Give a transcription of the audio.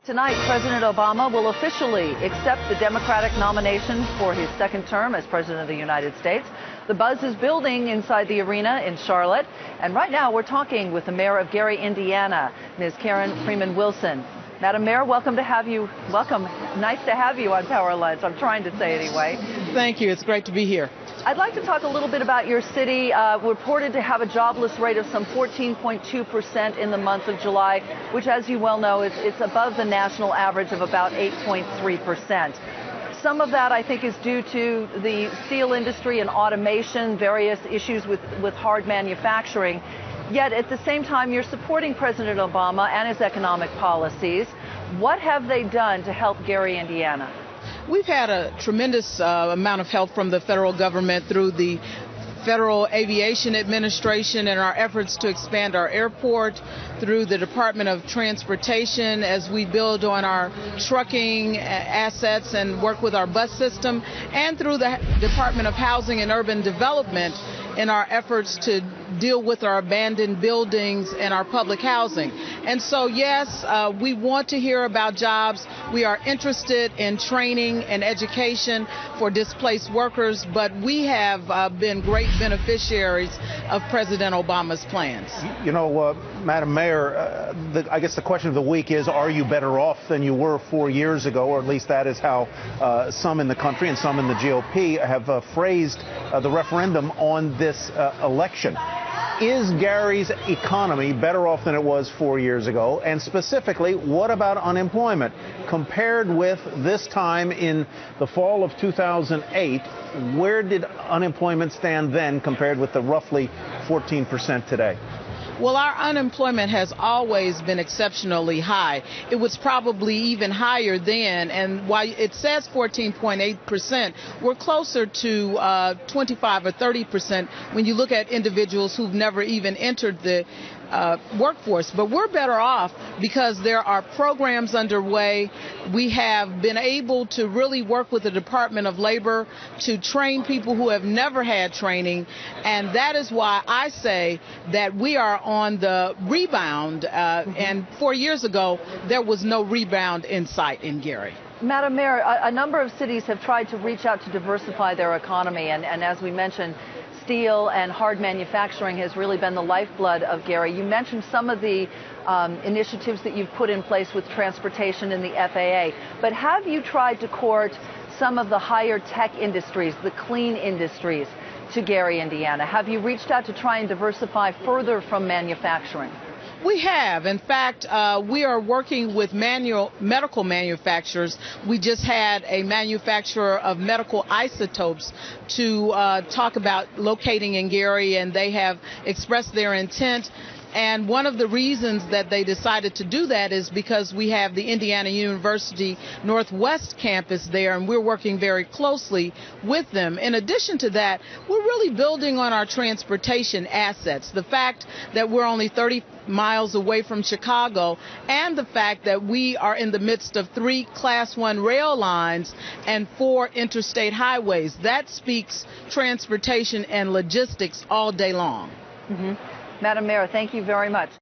Tonight, President Obama will officially accept the Democratic nomination for his second term as President of the United States. The buzz is building inside the arena in Charlotte. And right now, we're talking with the mayor of Gary, Indiana, Ms. Karen Freeman-Wilson. Madam Mayor, welcome to have you. Welcome. Nice to have you on Power Lunch. I'm trying to say anyway. Thank you. It's great to be here. I'd like to talk a little bit about your city. Reported to have a jobless rate of some 14.2% in the month of July, which, as you well know, it's above the national average of about 8.3%. Some of that, I think, is due to the steel industry and automation, various issues with hard manufacturing. Yet, at the same time, you're supporting President Obama and his economic policies. What have they done to help Gary, Indiana? We've had a tremendous amount of help from the federal government through the Federal Aviation Administration and our efforts to expand our airport, through the Department of Transportation as we build on our trucking assets and work with our bus system, and through the Department of Housing and Urban Development in our efforts to deal with our abandoned buildings and our public housing. And so, yes, we want to hear about jobs. We are interested in training and education for displaced workers, but we have been great beneficiaries of President Obama's plans. You know, Madam Mayor, I guess the question of the week is, are you better off than you were 4 years ago? Or at least that is how some in the country and some in the GOP have phrased the referendum on this election. Is Gary's economy better off than it was 4 years ago? And specifically, what about unemployment? Compared with this time in the fall of 2008, where did unemployment stand then compared with the roughly 14% today? Well, our unemployment has always been exceptionally high. It was probably even higher then, and while it says 14.8%, we're closer to 25 or 30% when you look at individuals who've never even entered the workforce. But we're better off because there are programs underway. We have been able to really work with the Department of Labor to train people who have never had training, and that is why I say that we are on the rebound, and 4 years ago there was no rebound in sight in Gary. Madam Mayor, a number of cities have tried to reach out to diversify their economy, and as we mentioned, steel and hard manufacturing has really been the lifeblood of Gary. You mentioned some of the initiatives that you've put in place with transportation and the FAA, but have you tried to court some of the higher tech industries, the clean industries, to Gary, Indiana? Have you reached out to try and diversify further from manufacturing? We have. In fact, we are working with medical manufacturers. We just had a manufacturer of medical isotopes to talk about locating in Gary, and they have expressed their intent. And one of the reasons that they decided to do that is because we have the Indiana University Northwest campus there, and we're working very closely with them. In addition to that, we're really building on our transportation assets. The fact that we're only 30 miles away from Chicago, and the fact that we are in the midst of 3 Class 1 rail lines and 4 interstate highways, that speaks transportation and logistics all day long. Madam Mayor, thank you very much.